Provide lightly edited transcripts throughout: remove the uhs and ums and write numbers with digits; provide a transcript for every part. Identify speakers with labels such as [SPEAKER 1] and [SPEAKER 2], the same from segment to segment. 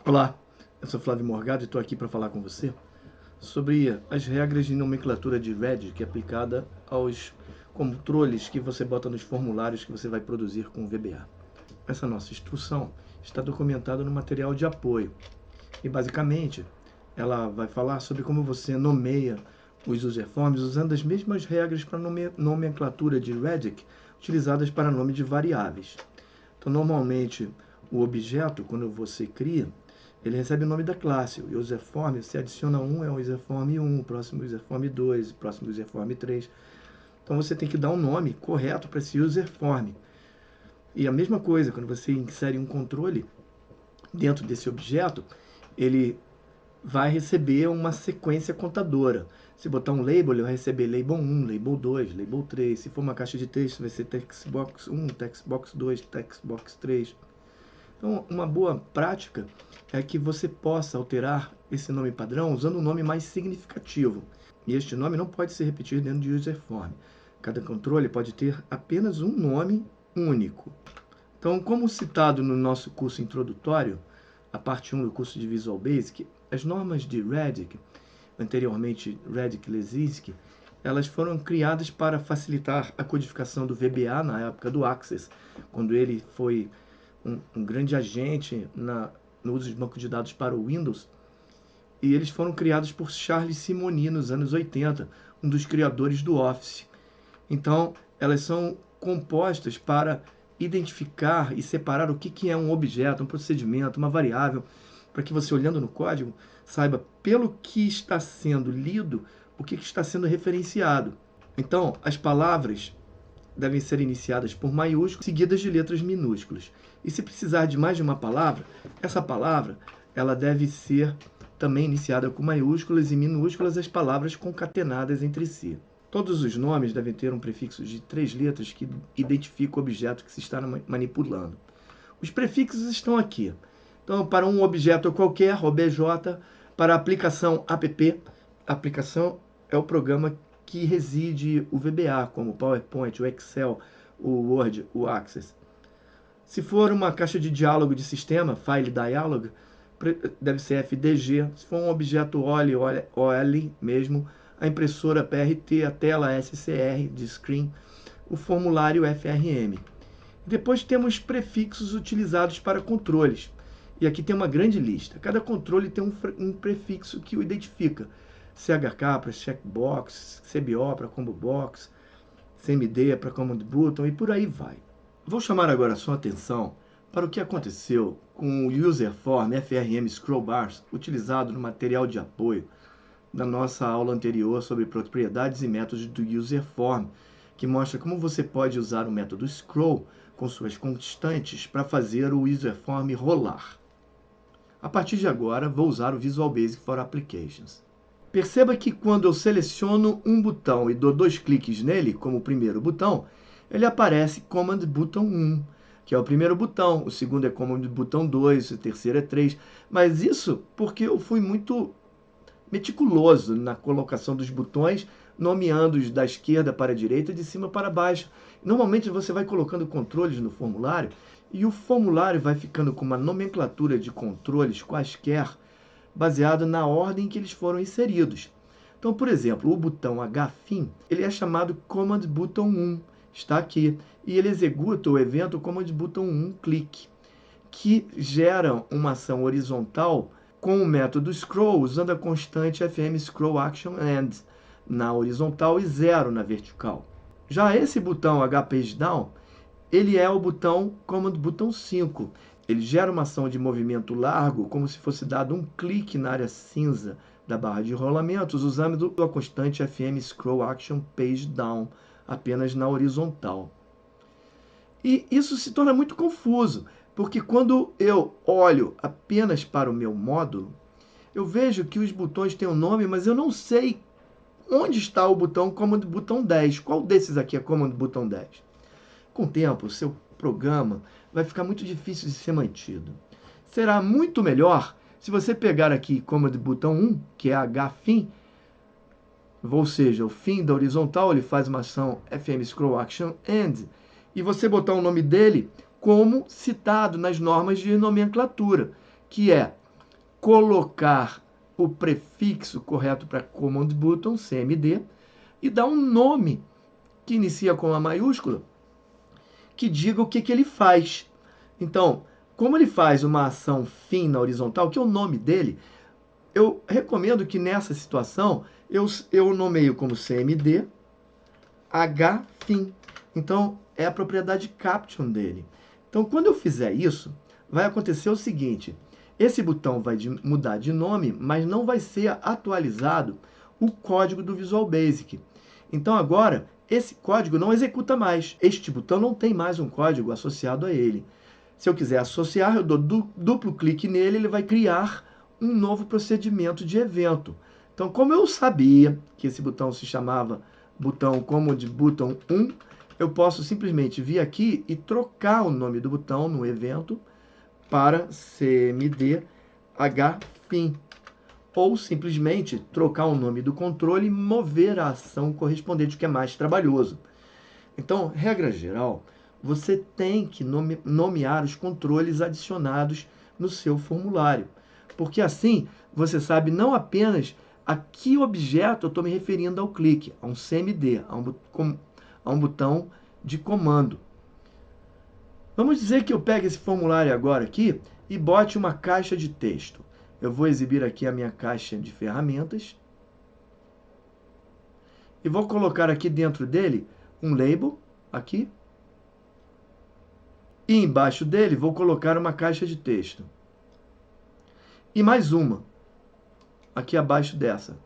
[SPEAKER 1] Olá, eu sou Flávio Morgado e estou aqui para falar com você sobre as regras de nomenclatura de Redic aplicada aos controles que você bota nos formulários que você vai produzir com o VBA. Essa nossa instrução está documentada no material de apoio e basicamente ela vai falar sobre como você nomeia os userforms usando as mesmas regras para nomenclatura de Redic utilizadas para nome de variáveis. Então, normalmente, o objeto, quando você cria, ele recebe o nome da classe. O userform, se adiciona um, é o userform 1, o próximo userform 2, o próximo userform 3. Então, você tem que dar um nome correto para esse userform. E a mesma coisa, quando você insere um controle dentro desse objeto, ele vai receber uma sequência contadora. Se botar um label, ele vai receber label 1, label 2, label 3. Se for uma caixa de texto, vai ser textbox 1, textbox 2, textbox 3. Então, uma boa prática é que você possa alterar esse nome padrão usando um nome mais significativo. E este nome não pode ser repetido dentro de userform. Cada controle pode ter apenas um nome único. Então, como citado no nosso curso introdutório, a parte 1 do curso de Visual Basic, as normas de Redic, anteriormente Redic-Lesinski, elas foram criadas para facilitar a codificação do VBA na época do Access, quando ele foi um grande agente no uso de banco de dados para o Windows, e eles foram criados por Charles Simonyi nos anos 80, um dos criadores do Office. Então, elas são compostas para identificar e separar o que é um objeto, um procedimento, uma variável, para que você, olhando no código, saiba pelo que está sendo lido, o que está sendo referenciado. Então, as palavras devem ser iniciadas por maiúsculas, seguidas de letras minúsculas. E se precisar de mais de uma palavra, essa palavra ela deve ser também iniciada com maiúsculas e minúsculas, as palavras concatenadas entre si. Todos os nomes devem ter um prefixo de 3 letras que identifica o objeto que se está manipulando. Os prefixos estão aqui. Então, para um objeto qualquer, OBJ, para a aplicação app, aplicação é o programa que reside o VBA, como o PowerPoint, o Excel, o Word, o Access. Se for uma caixa de diálogo de sistema, File Dialog, deve ser FDG. Se for um objeto OL mesmo, a impressora PRT, a tela SCR de Screen, o formulário FRM. Depois temos prefixos utilizados para controles. E aqui tem uma grande lista. Cada controle tem um prefixo que o identifica. CHK para checkbox, CBO para combo box, CMD para command button e por aí vai. Vou chamar agora a sua atenção para o que aconteceu com o userform FRM scroll bars utilizado no material de apoio da nossa aula anterior sobre propriedades e métodos do userform, que mostra como você pode usar o método scroll com suas constantes para fazer o userform rolar. A partir de agora, vou usar o Visual Basic for Applications. Perceba que quando eu seleciono um botão e dou 2 cliques nele, como o primeiro botão, ele aparece Command Button 1, que é o primeiro botão, o segundo é Command Button 2, o terceiro é 3, mas isso porque eu fui muito meticuloso na colocação dos botões, nomeando-os da esquerda para a direita e de cima para baixo. Normalmente você vai colocando controles no formulário e o formulário vai ficando com uma nomenclatura de controles quaisquer, baseado na ordem em que eles foram inseridos. Então, por exemplo, o botão HFIM, ele é chamado Command Button 1, está aqui, e ele executa o evento Command Button 1 click, que gera uma ação horizontal com o método scroll, usando a constante FM scroll action end na horizontal e 0 na vertical. Já esse botão HPageDown, ele é o botão Command Button 5. Ele gera uma ação de movimento largo, como se fosse dado um clique na área cinza da barra de rolamentos, usando a constante FM Scroll Action Page Down, apenas na horizontal. E isso se torna muito confuso, porque quando eu olho apenas para o meu módulo, eu vejo que os botões têm um nome, mas eu não sei onde está o botão Command Button 10. Qual desses aqui é Command Button 10? Com o tempo, o seu programa vai ficar muito difícil de ser mantido. Será muito melhor se você pegar aqui Command Button 1, que é HFIM, ou seja, o fim da horizontal, ele faz uma ação FM Scroll Action End, e você botar o nome dele como citado nas normas de nomenclatura, que é colocar o prefixo correto para Command Button, CMD, e dar um nome que inicia com a maiúscula, que diga o que ele faz. Então, como ele faz uma ação fim na horizontal, que é o nome dele, eu recomendo que nessa situação eu nomeio como CMD hfin. Então, é a propriedade caption dele. Então, quando eu fizer isso, vai acontecer o seguinte: esse botão vai mudar de nome, mas não vai ser atualizado o código do Visual Basic. Então, agora, esse código não executa mais. Este botão não tem mais um código associado a ele. Se eu quiser associar, eu dou duplo clique nele, ele vai criar um novo procedimento de evento. Então, como eu sabia que esse botão se chamava botão como de botão 1, eu posso simplesmente vir aqui e trocar o nome do botão no evento para CMD hfin. Ou simplesmente trocar o nome do controle e mover a ação correspondente, o que é mais trabalhoso. Então, regra geral, você tem que nomear os controles adicionados no seu formulário, porque assim você sabe não apenas a que objeto eu estou me referindo ao clique, a um CMD, a um botão de comando. Vamos dizer que eu pegue esse formulário agora aqui e bote uma caixa de texto. Eu vou exibir aqui a minha caixa de ferramentas e vou colocar aqui dentro dele um label, aqui, e embaixo dele vou colocar uma caixa de texto. E mais uma, aqui abaixo dessa.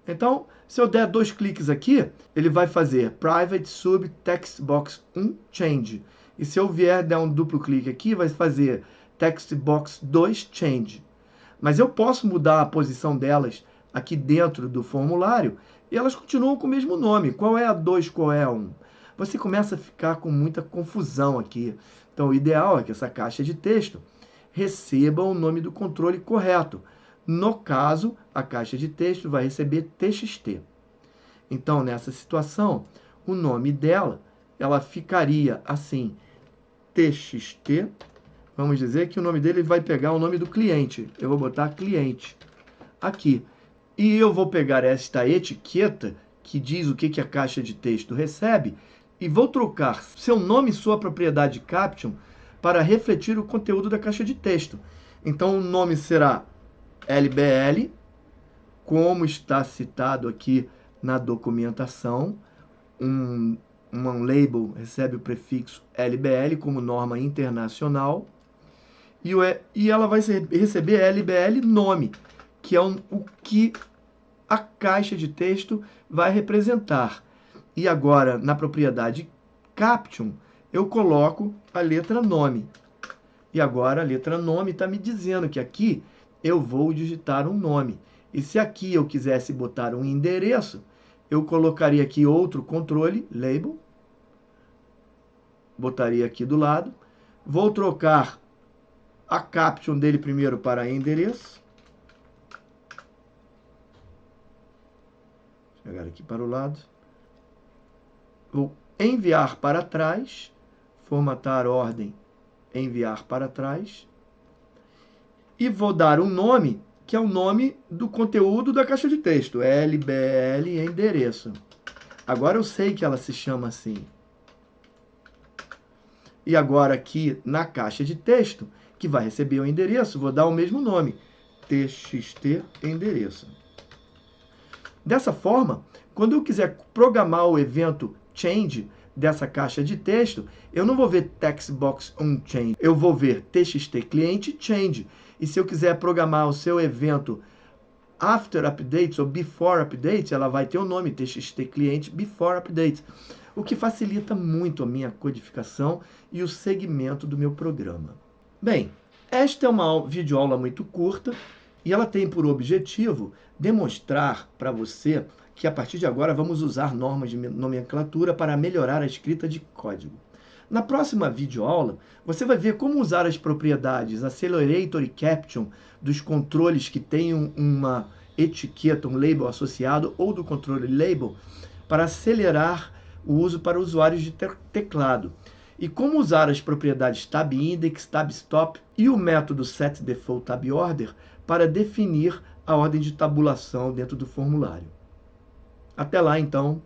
[SPEAKER 1] Então, se eu der 2 cliques aqui, ele vai fazer private sub text box 1 change. E se eu vier dar um duplo clique aqui, vai fazer text box 2 change. Mas eu posso mudar a posição delas aqui dentro do formulário e elas continuam com o mesmo nome. Qual é a 2, qual é a 1? Você começa a ficar com muita confusão aqui. Então, o ideal é que essa caixa de texto receba o nome do controle correto. No caso, a caixa de texto vai receber TXT. Então, nessa situação, o nome dela, ela ficaria assim, TXT. Vamos dizer que o nome dele vai pegar o nome do cliente. Eu vou botar cliente aqui. E eu vou pegar esta etiqueta, que diz o que a caixa de texto recebe, e vou trocar seu nome e sua propriedade caption para refletir o conteúdo da caixa de texto. Então, o nome será LBL, como está citado aqui na documentação. Um label recebe o prefixo LBL como norma internacional. E ela vai receber LBL nome, que é o que a caixa de texto vai representar. E agora, na propriedade caption, eu coloco a letra nome. E agora a letra nome está me dizendo que aqui eu vou digitar um nome. E se aqui eu quisesse botar um endereço, eu colocaria aqui outro controle, label, botaria aqui do lado, vou trocar a caption dele primeiro para endereço. Chegar aqui para o lado. Vou enviar para trás, formatar ordem, enviar para trás. E vou dar um nome, que é o nome do conteúdo da caixa de texto, LBL endereço. Agora eu sei que ela se chama assim. E agora aqui na caixa de texto, que vai receber o endereço, vou dar o mesmo nome, txt endereço. Dessa forma, quando eu quiser programar o evento change dessa caixa de texto, eu não vou ver textbox change, eu vou ver txt cliente change. E se eu quiser programar o seu evento after updates ou before updates, ela vai ter o nome txt cliente before updates, o que facilita muito a minha codificação e o segmento do meu programa. Bem, esta é uma videoaula muito curta e ela tem por objetivo demonstrar para você que a partir de agora vamos usar normas de nomenclatura para melhorar a escrita de código. Na próxima videoaula, você vai ver como usar as propriedades Accelerator e Caption dos controles que têm uma etiqueta, um label associado, ou do controle Label, para acelerar o uso para usuários de teclado. E como usar as propriedades TabIndex, TabStop e o método SetDefaultTabOrder para definir a ordem de tabulação dentro do formulário. Até lá, então,